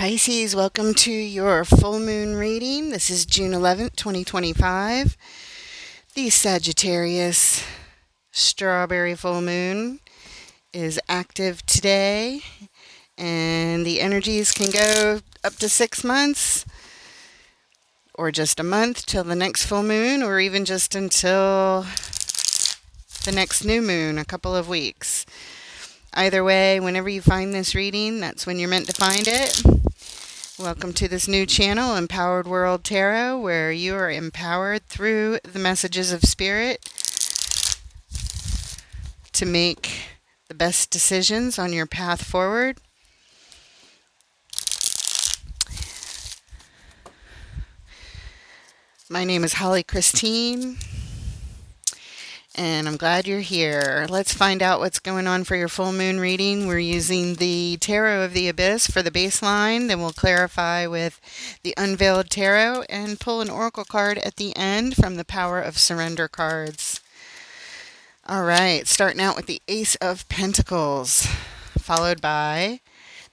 Pisces, welcome to your full moon reading. This is June 11th, 2025. The Sagittarius strawberry full moon is active today, and the energies can go up to 6 months, or just a month till the next full moon, or even just until the next new moon, a couple of weeks. Either way, whenever you find this reading, that's when you're meant to find it. Welcome to this new channel, Empowered World Tarot, where you are empowered through the messages of Spirit to make the best decisions on your path forward. My name is Holly Christine, and I'm glad you're here. Let's find out what's going on for your full moon reading. We're using the Tarot of the Abyss for the baseline. Then we'll clarify with the Unveiled Tarot and pull an oracle card at the end from the Power of Surrender cards. All right, starting out with the Ace of Pentacles, followed by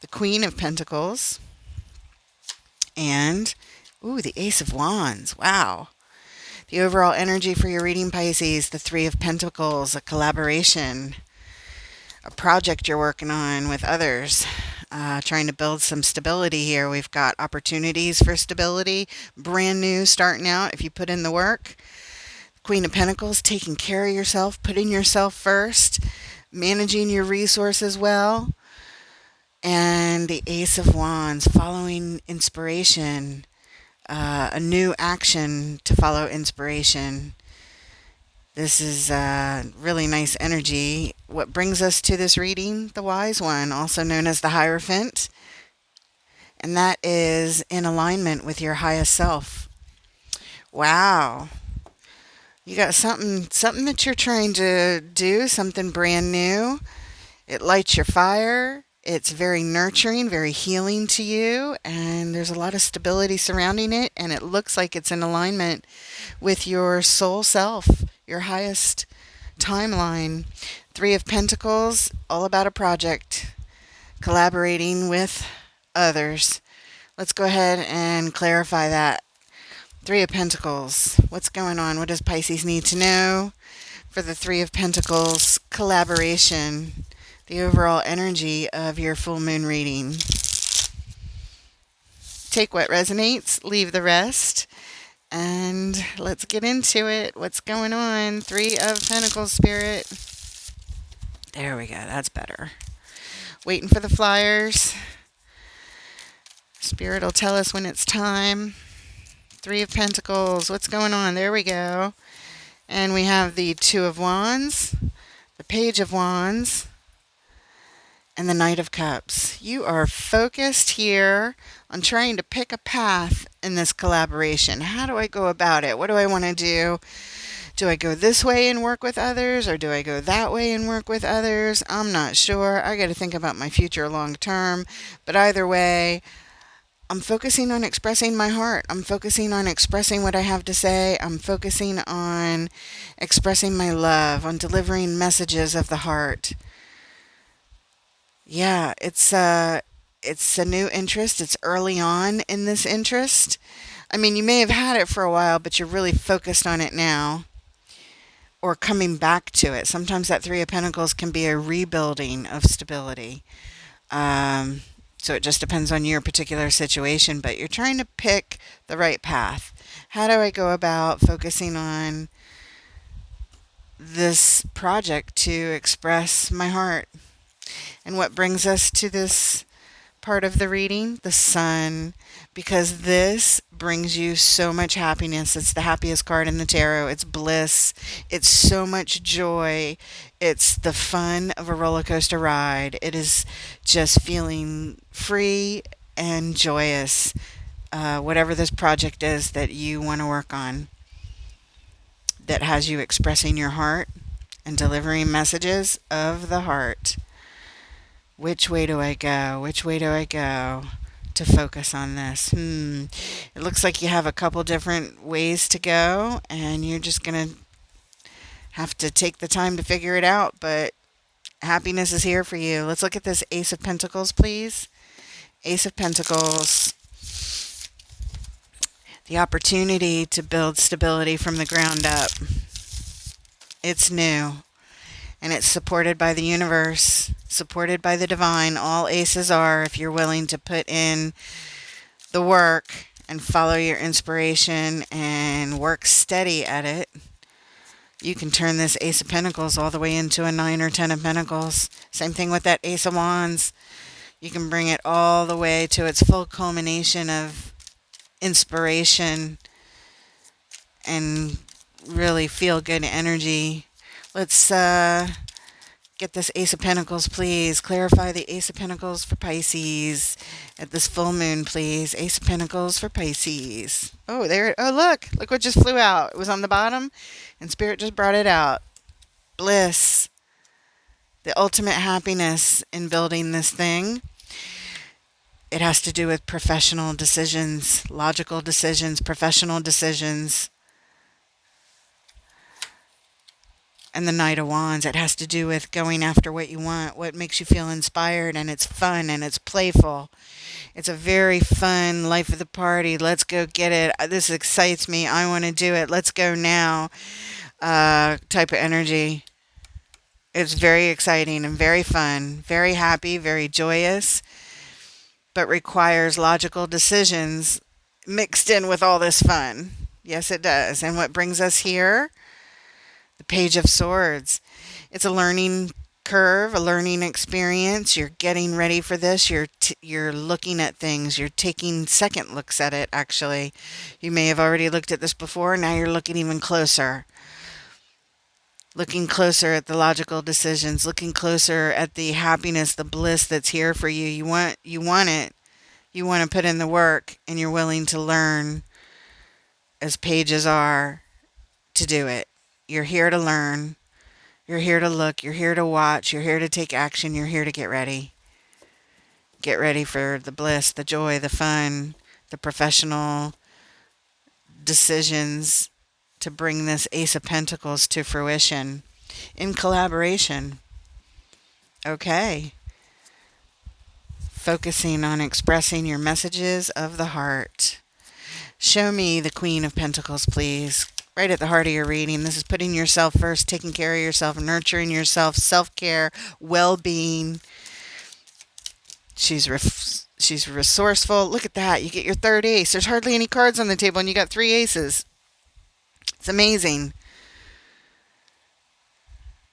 the Queen of Pentacles, and, the Ace of Wands. Wow. The overall energy for your reading, Pisces, the Three of Pentacles, a collaboration, a project you're working on with others, trying to build some stability here. We've got opportunities for stability, brand new, starting out if you put in the work. Queen of Pentacles, taking care of yourself, putting yourself first, managing your resources well. And the Ace of Wands, following inspiration. A new action to follow inspiration. This is really nice energy. What brings us to this reading? The Wise One, also known as the Hierophant. And that is in alignment with your highest self. Wow. You got something that you're trying to do, something brand new. It lights your fire. It's very nurturing, very healing to you, and there's a lot of stability surrounding it, and it looks like it's in alignment with your soul self, your highest timeline. Three of Pentacles, all about a project, collaborating with others. Let's go ahead and clarify that. Three of Pentacles, what's going on? What does Pisces need to know for the Three of Pentacles collaboration? The overall energy of your full moon reading. Take what resonates, leave the rest, and let's get into it. What's going on? Three of Pentacles, Spirit. There we go. That's better. Waiting for the flyers. Spirit will tell us when it's time. Three of Pentacles. What's going on? There we go. And we have the Two of Wands, the Page of Wands, and the Knight of Cups. You are focused here on trying to pick a path in this collaboration. How do I go about it? What do I want to do? Do I go this way and work with others, or do I go that way and work with others? I'm not sure. I got to think about my future long term. But either way, I'm focusing on expressing my heart. I'm focusing on expressing what I have to say. I'm focusing on expressing my love, on delivering messages of the heart. Yeah, it's a new interest. It's early on in this interest. I mean, you may have had it for a while, but you're really focused on it now, or coming back to it. Sometimes that Three of Pentacles can be a rebuilding of stability. So it just depends on your particular situation, but you're trying to pick the right path. How do I go about focusing on this project to express my heart? And what brings us to this part of the reading? The Sun, because this brings you so much happiness. It's the happiest card in the tarot. It's bliss. It's so much joy. It's the fun of a roller coaster ride. It is just feeling free and joyous, whatever this project is that you want to work on, that has you expressing your heart and delivering messages of the heart. Which way do I go? Which way do I go to focus on this? It looks like you have a couple different ways to go, and you're just going to have to take the time to figure it out, but happiness is here for you. Let's look at this Ace of Pentacles, please. Ace of Pentacles, the opportunity to build stability from the ground up. It's new, and it's supported by the universe, supported by the divine. All aces are, if you're willing to put in the work and follow your inspiration and work steady at it. You can turn this Ace of Pentacles all the way into a 9 or 10 of Pentacles. Same thing with that Ace of Wands. You can bring it all the way to its full culmination of inspiration and really feel good energy. Let's get this Ace of Pentacles, please. Clarify the Ace of Pentacles for Pisces at this full moon, please. Ace of Pentacles for Pisces. Oh, there. Oh, look. Look what just flew out. It was on the bottom, and Spirit just brought it out. Bliss. The ultimate happiness in building this thing. It has to do with professional decisions, logical decisions, professional decisions. And the Knight of Wands, it has to do with going after what you want, what makes you feel inspired, and it's fun and it's playful. It's a very fun life of the party. Let's go get it. This excites me. I want to do it. Let's go now type of energy. It's very exciting and very fun, very happy, very joyous, but requires logical decisions mixed in with all this fun. Yes, it does. And what brings us here? The Page of Swords. It's a learning curve, a learning experience. You're getting ready for this. You're looking at things. You're taking second looks at it, actually. You may have already looked at this before. Now you're looking even closer. Looking closer at the logical decisions. Looking closer at the happiness, the bliss that's here for you. You want it. You want to put in the work, and you're willing to learn, as pages are, to do it. You're here to learn. You're here to look. You're here to watch. You're here to take action. You're here to get ready. Get ready for the bliss, the joy, the fun, the professional decisions to bring this Ace of Pentacles to fruition in collaboration. Okay. Focusing on expressing your messages of the heart. Show me the Queen of Pentacles, please. Right at the heart of your reading. This is putting yourself first, taking care of yourself, nurturing yourself, self-care, well-being. She's resourceful. Look at that. You get your third ace. There's hardly any cards on the table, and you got 3 aces. It's amazing.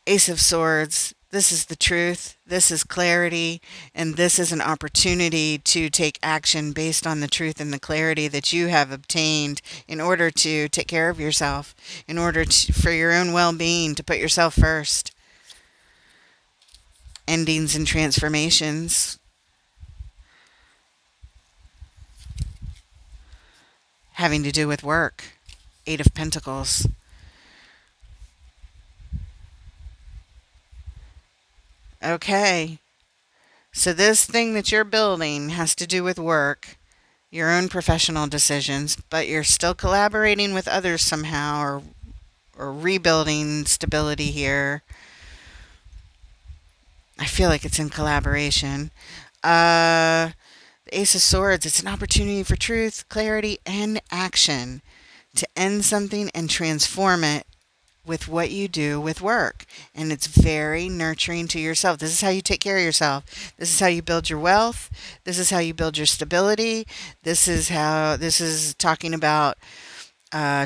Ace of Swords. This is the truth. This is clarity. And this is an opportunity to take action based on the truth and the clarity that you have obtained in order to take care of yourself, in order for your own well-being, to put yourself first. Endings and transformations. Having to do with work. 8 of Pentacles. Okay. So this thing that you're building has to do with work, your own professional decisions, but you're still collaborating with others somehow, or rebuilding stability here. I feel like it's in collaboration. The Ace of Swords, it's an opportunity for truth, clarity, and action to end something and transform it with what you do with work. And it's very nurturing to yourself. This is how you take care of yourself. This is how you build your wealth. This is how you build your stability. This is talking about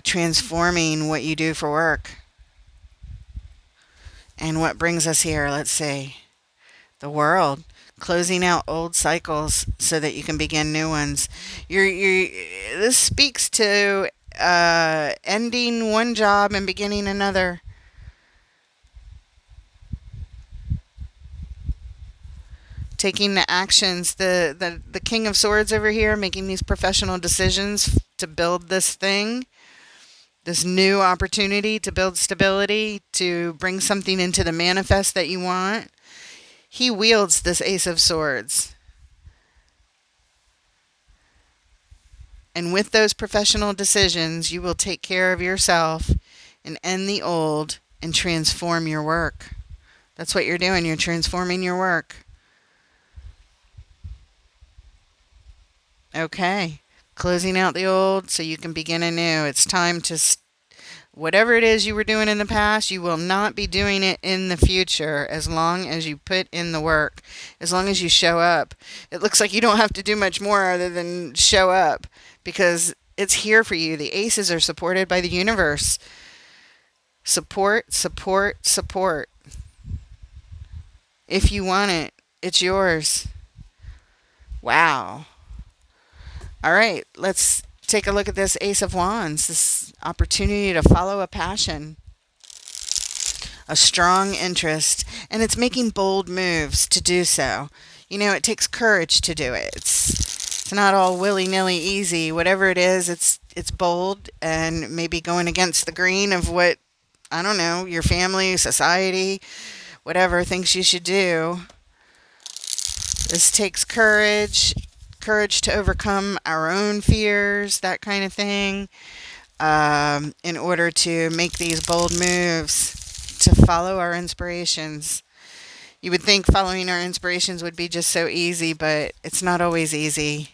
transforming what you do for work. And what brings us here, let's see. The World. Closing out old cycles so that you can begin new ones. This speaks to ending one job and beginning another. Taking the actions, the King of Swords over here, making these professional decisions to build this thing, this new opportunity to build stability, to bring something into the manifest that you want. He wields this Ace of Swords. And with those professional decisions, you will take care of yourself and end the old and transform your work. That's what you're doing. You're transforming your work. Okay. Closing out the old so you can begin anew. It's time to whatever it is you were doing in the past, you will not be doing it in the future as long as you put in the work, as long as you show up. It looks like you don't have to do much more other than show up because it's here for you. The aces are supported by the universe. Support, support, support. If you want it, it's yours. Wow. All right, let's take a look at this Ace of Wands, this opportunity to follow a passion, a strong interest, and it's making bold moves to do so. You know, it takes courage to do it. It's not all willy-nilly easy. Whatever it is, it's bold and maybe going against the grain of what, I don't know, your family, society, whatever thinks you should do. This takes courage, courage to overcome our own fears, that kind of thing, in order to make these bold moves to follow our inspirations. You would think following our inspirations would be just so easy, but it's not always easy.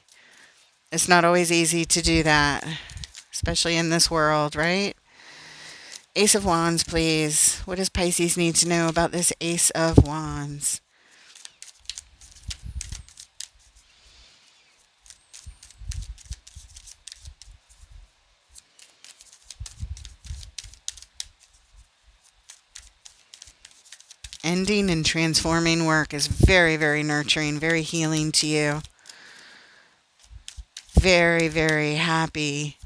It's not always easy to do that, especially in this world, right? Ace of Wands, please. What does Pisces need to know about this Ace of Wands? Ending and transforming work is very, very nurturing, very healing to you. Very, very happy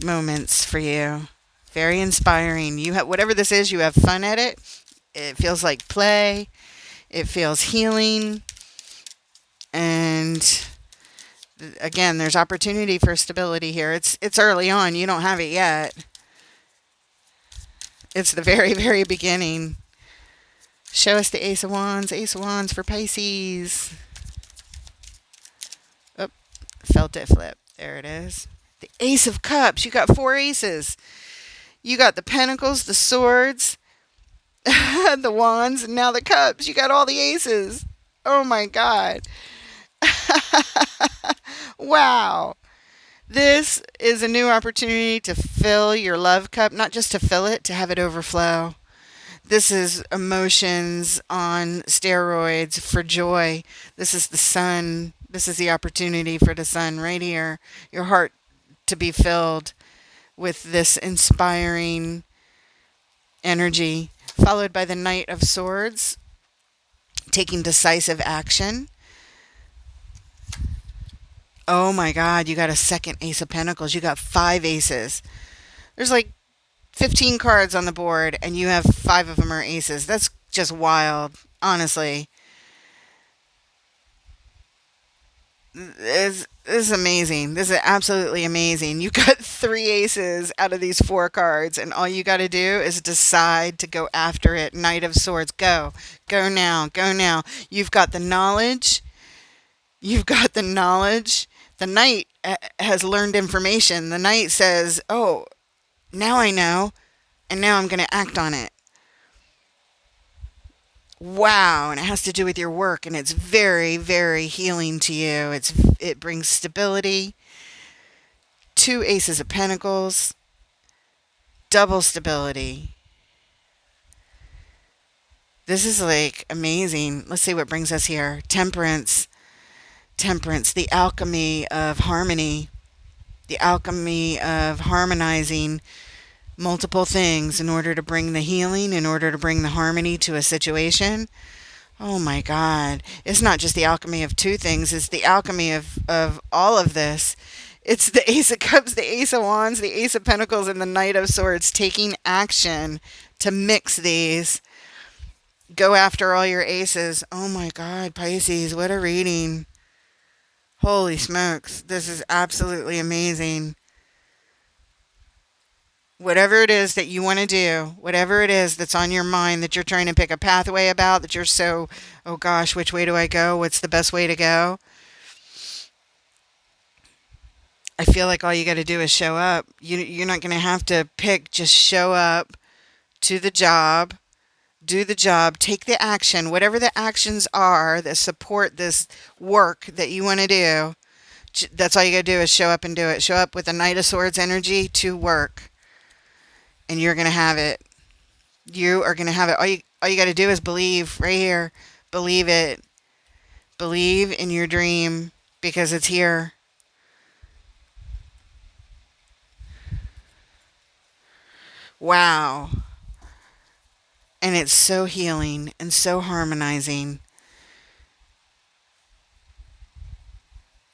moments for you. Very inspiring. You have whatever this is, you have fun at it. It feels like play. It feels healing. And again, there's opportunity for stability here. It's early on. You don't have it yet. It's the very, very beginning. Show us the Ace of Wands. Ace of Wands for Pisces. Oh, felt it flip. There it is. The Ace of Cups. You got 4 aces. You got the Pentacles, the Swords, the Wands, and now the Cups. You got all the aces. Oh my God. Wow. This is a new opportunity to fill your love cup, not just to fill it, to have it overflow. This is emotions on steroids for joy. This is the sun. This is the opportunity for the sun right here. Your heart to be filled with this inspiring energy, followed by the Knight of Swords, taking decisive action. Oh my God, you got a second Ace of Pentacles. You got 5 aces. There's like 15 cards on the board, and you have 5 of them are aces. That's just wild, honestly. This is amazing. This is absolutely amazing. You got 3 aces out of these 4 cards, and all you got to do is decide to go after it. Knight of Swords, go. Go now. Go now. You've got the knowledge. You've got the knowledge. The Knight has learned information. The Knight says, oh, now I know, and now I'm going to act on it. Wow, and it has to do with your work, and it's very, very healing to you. It brings stability. 2 aces of Pentacles, double stability. This is like amazing. Let's see what brings us here. Temperance. Temperance, the alchemy of harmony, the alchemy of harmonizing multiple things in order to bring the healing, in order to bring the harmony to a situation. Oh my God. It's not just the alchemy of 2 things, it's the alchemy of all of this. It's the Ace of Cups, the Ace of Wands, the Ace of Pentacles, and the Knight of Swords taking action to mix these. Go after all your aces. Oh my God, Pisces, what a reading. Holy smokes, this is absolutely amazing. Whatever it is that you want to do, whatever it is that's on your mind that you're trying to pick a pathway about, that you're so, oh gosh, which way do I go? What's the best way to go? I feel like all you got to do is show up. You're not going to have to pick, just show up to the job, do the job, take the action, whatever the actions are that support this work that you want to do. That's all you got to do is show up and do it. Show up with the Knight of Swords energy to work, and you're going to have it. You are going to have it. All you got to do is believe right here. Believe it. Believe in your dream because it's here. Wow. And it's so healing and so harmonizing.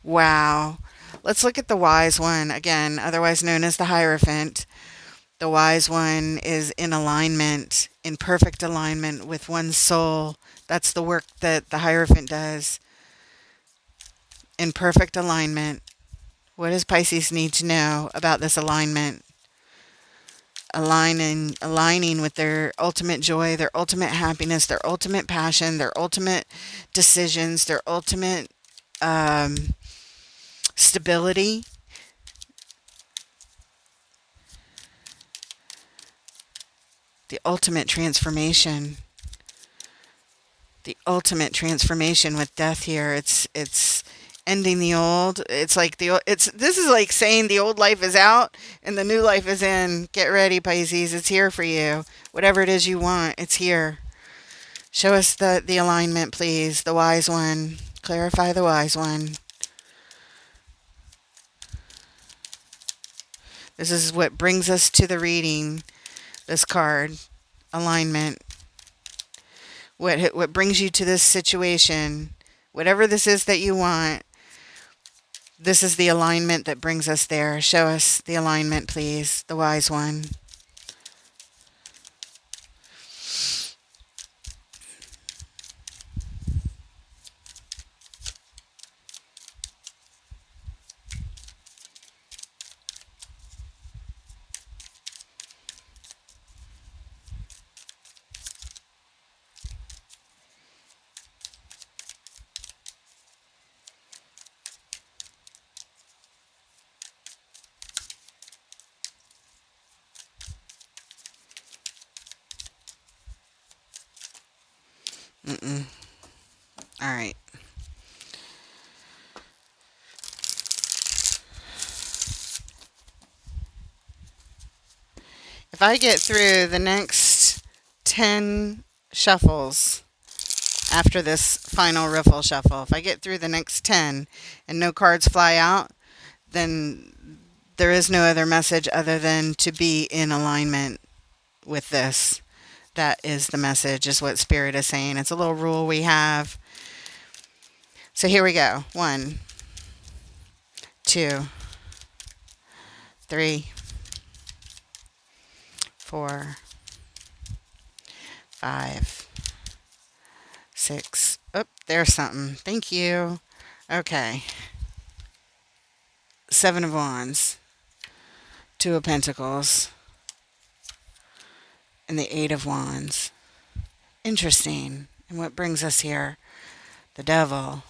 Wow. Let's look at the wise one again, otherwise known as the Hierophant. The wise one is in alignment, in perfect alignment with one's soul. That's the work that the Hierophant does. In perfect alignment. What does Pisces need to know about this alignment? Aligning with their ultimate joy, their ultimate happiness, their ultimate passion, their ultimate decisions, their ultimate stability. The ultimate transformation. The ultimate transformation with death here. It's ending the old. It's like this is like saying the old life is out and the new life is in. Get ready, Pisces. It's here for you. Whatever it is you want, it's here. Show us the alignment, please. The wise one. Clarify the wise one. This is what brings us to the reading. This card. Alignment. What brings you to this situation. Whatever this is that you want. This is the alignment that brings us there. Show us the alignment, please. The wise one. Mm-mm. All right. If I get through the next 10 shuffles after this final riffle shuffle, if I get through the next 10 and no cards fly out, then there is no other message other than to be in alignment with this. That is the message, is what Spirit is saying. It's a little rule we have. So here we go. 1, 2, 3, 4, 5, 6. Oh, there's something. Thank you. Okay. 7 of Wands, 2 of Pentacles, and the 8 of Wands. Interesting. And what brings us here? The Devil.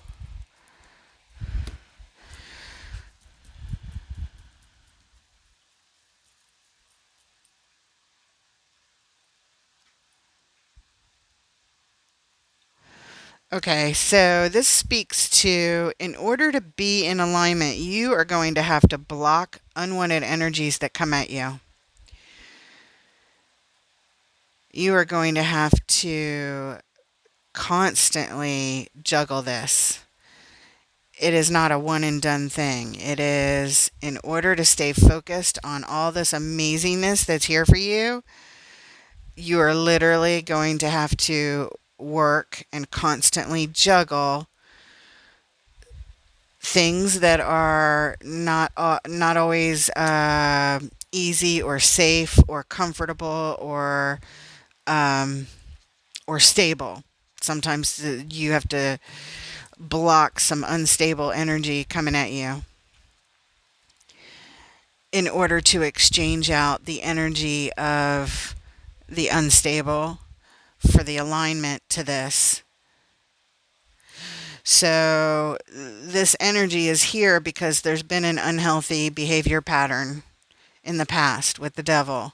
Okay, so this speaks to, in order to be in alignment, you are going to have to block unwanted energies that come at you. You are going to have to constantly juggle this. It is not a one and done thing. It is, in order to stay focused on all this amazingness that's here for you, you are literally going to have to work and constantly juggle things that are not always easy or safe or comfortable or stable. Sometimes you have to block some unstable energy coming at you in order to exchange out the energy of the unstable for the alignment to this. So this energy is here because there's been an unhealthy behavior pattern in the past with the Devil.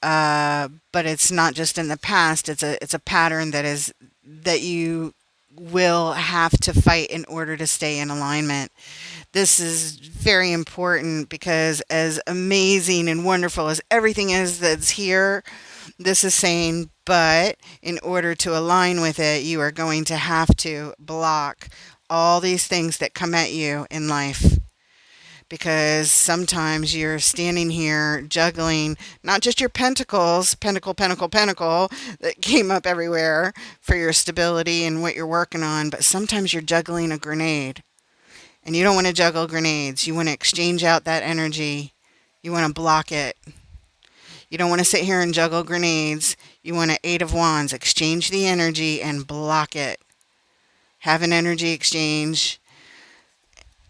But it's not just in the past. It's a pattern that you will have to fight in order to stay in alignment. This is very important because, as amazing and wonderful as everything is that's here, this is saying, but in order to align with it, you are going to have to block all these things that come at you in life. Because sometimes you're standing here juggling not just your pentacles, pentacle, that came up everywhere for your stability and what you're working on, but sometimes you're juggling a grenade. And you don't want to juggle grenades. You want to exchange out that energy. You want to block it. You don't want to sit here and juggle grenades. You want an Eight of Wands. Exchange the energy and block it. Have an energy exchange,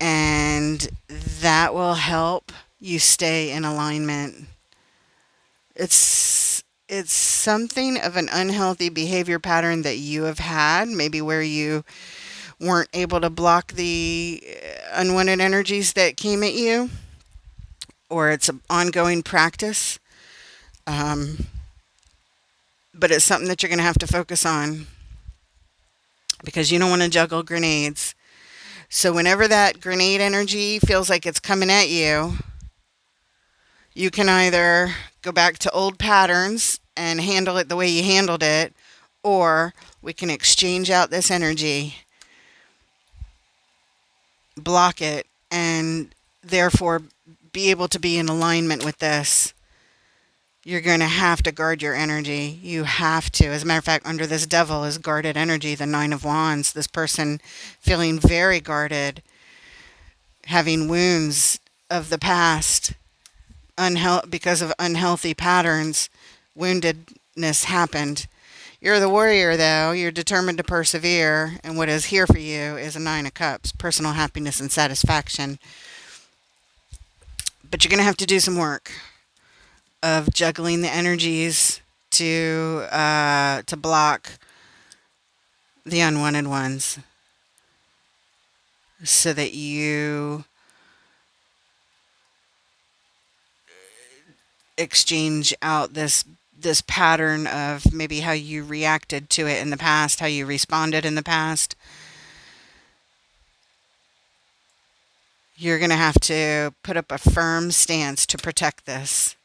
and that will help you stay in alignment. It's something of an unhealthy behavior pattern that you have had, maybe where you weren't able to block the unwanted energies that came at you, or it's an ongoing practice. But it's something that you're going to have to focus on because you don't want to juggle grenades. So whenever that grenade energy feels like it's coming at you, you can either go back to old patterns and handle it the way you handled it, or we can exchange out this energy, block it, and therefore be able to be in alignment with this. You're going to have to guard your energy. You have to. As a matter of fact, under this devil is guarded energy, the Nine of Wands. This person feeling very guarded, having wounds of the past, because of unhealthy patterns, woundedness happened. You're the warrior, though. You're determined to persevere, and what is here for you is a Nine of Cups, personal happiness and satisfaction. But you're going to have to do some work of juggling the energies to block the unwanted ones, so that you exchange out this pattern of maybe how you reacted to it in the past, how you responded in the past. You're going to have to put up a firm stance to protect this.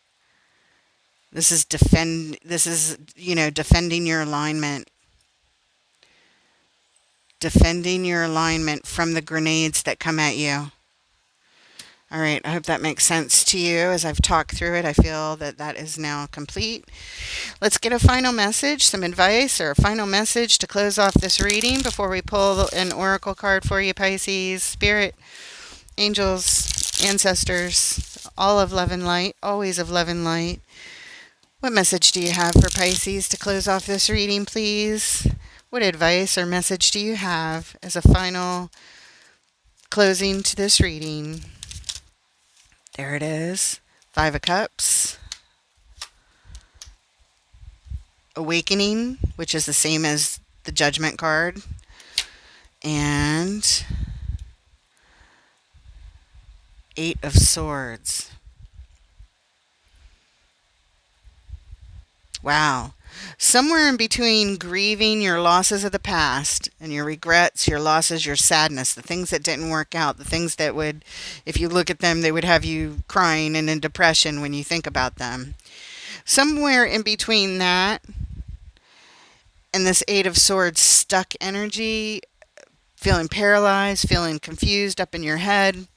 This is defending your alignment. Defending your alignment from the grenades that come at you. All right, I hope that makes sense to you as I've talked through it. I feel that that is now complete. Let's get a final message, some advice, or a final message to close off this reading before we pull an oracle card for you, Pisces. Spirit, angels, ancestors, all of love and light, always of love and light. What message do you have for Pisces to close off this reading, please? What advice or message do you have as a final closing to this reading? There it is. Five of Cups. Awakening, which is the same as the Judgment card. And Eight of Swords. Wow. Somewhere in between grieving your losses of the past and your regrets, your losses, your sadness, the things that didn't work out, the things that would, if you look at them, they would have you crying and in depression when you think about them. Somewhere in between that and this Eight of Swords stuck energy, feeling paralyzed, feeling confused up in your head,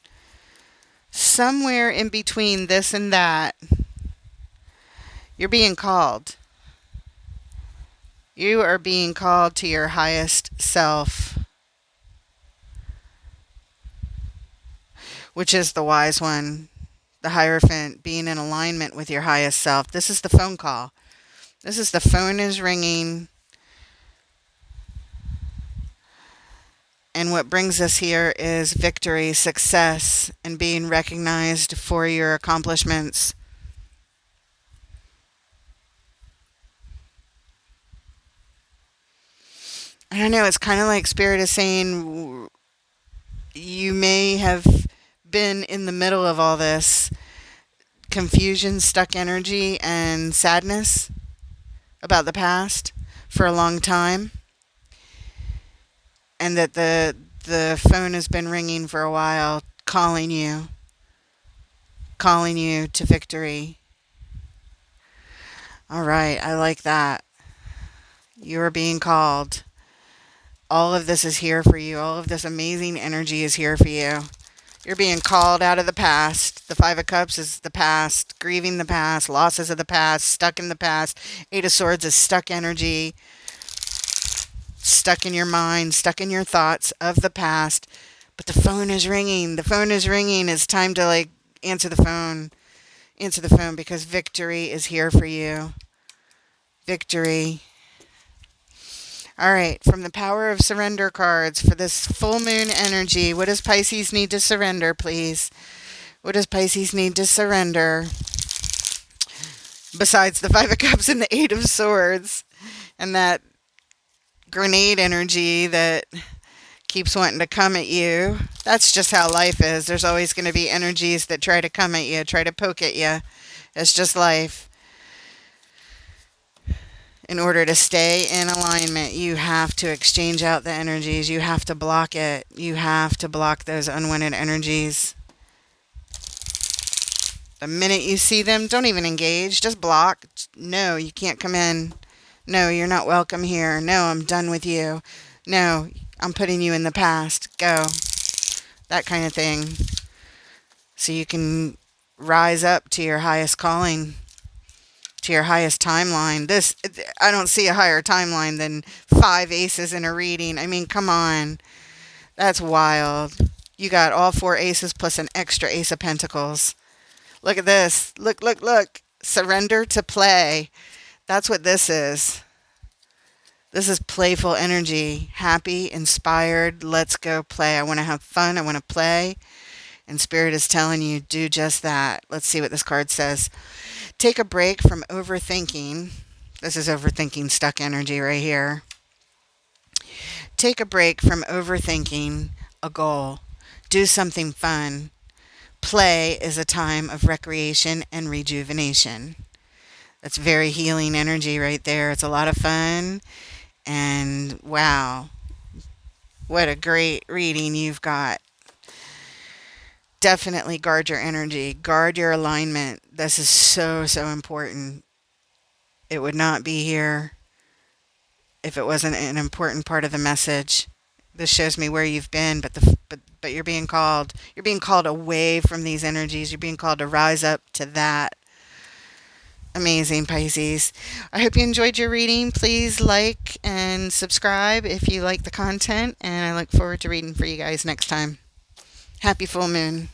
somewhere in between this and that, you're being called. You are being called to your highest self, which is the wise one, the Hierophant, being in alignment with your highest self. This is the phone call. This is the phone is ringing. And what brings us here is victory, success, and being recognized for your accomplishments. I don't know, it's kind of like Spirit is saying you may have been in the middle of all this confusion, stuck energy, and sadness about the past for a long time. and that the phone has been ringing for a while, calling you to victory. All right, I like that. You are being called. All of this is here for you. All of this amazing energy is here for you. You're being called out of the past. The Five of Cups is the past, grieving the past, losses of the past, stuck in the past. Eight of Swords is stuck energy, stuck in your mind, stuck in your thoughts of the past. But the phone is ringing. The phone is ringing. It's time to answer the phone. Answer the phone because victory is here for you. Victory. All right, from the Power of Surrender cards for this full moon energy, what does Pisces need to surrender, please? What does Pisces need to surrender? Besides the Five of Cups and the Eight of Swords and that grenade energy that keeps wanting to come at you. That's just how life is. There's always going to be energies that try to come at you, try to poke at you. It's just life. In order to stay in alignment, you have to exchange out the energies. You have to block it. You have to block those unwanted energies. The minute you see them, don't even engage. Just block. No, you can't come in. No, you're not welcome here. No, I'm done with you. No, I'm putting you in the past. Go. That kind of thing. So you can rise up to your highest calling, to your highest timeline. I don't see a higher timeline than 5 aces in a reading. I mean, come on. That's wild. You got all 4 aces plus an extra ace of pentacles. Look at this. Look, look, look. Surrender to play. That's what this is. This is playful energy. Happy, inspired. Let's go play. I want to have fun. I want to play. And Spirit is telling you, do just that. Let's see what this card says. Take a break from overthinking. This is overthinking stuck energy right here. Take a break from overthinking a goal. Do something fun. Play is a time of recreation and rejuvenation. That's very healing energy right there. It's a lot of fun. And wow, what a great reading you've got. Definitely guard your energy. Guard your alignment. This is so, so important. It would not be here if it wasn't an important part of the message. This shows me where you've been, but you're being called. You're being called away from these energies. You're being called to rise up to that. Amazing, Pisces. I hope you enjoyed your reading. Please like and subscribe if you like the content, and I look forward to reading for you guys next time. Happy full moon.